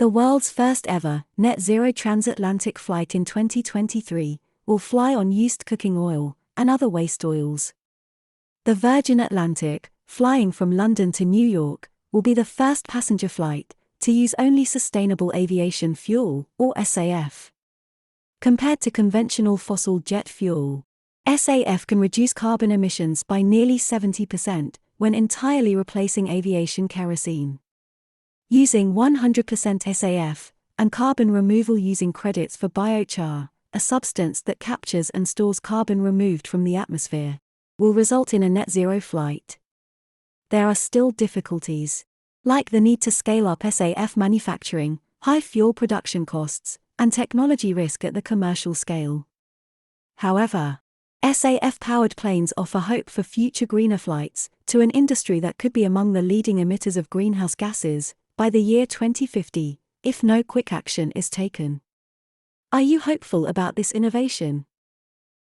The world's first ever net zero transatlantic flight in 2023 will fly on used cooking oil and other waste oils. The Virgin Atlantic, flying from London to New York, will be the first passenger flight to use only sustainable aviation fuel, or SAF. Compared to conventional fossil jet fuel, SAF can reduce carbon emissions by nearly 70% when entirely replacing aviation kerosene. Using 100% SAF, and carbon removal using credits for biochar, a substance that captures and stores carbon removed from the atmosphere, will result in a net zero flight. There are still difficulties, like the need to scale up SAF manufacturing, high fuel production costs, and technology risk at the commercial scale. However, SAF-powered planes offer hope for future greener flights to an industry that could be among the leading emitters of greenhouse gases by the year 2050, if no quick action is taken. Are you hopeful about this innovation?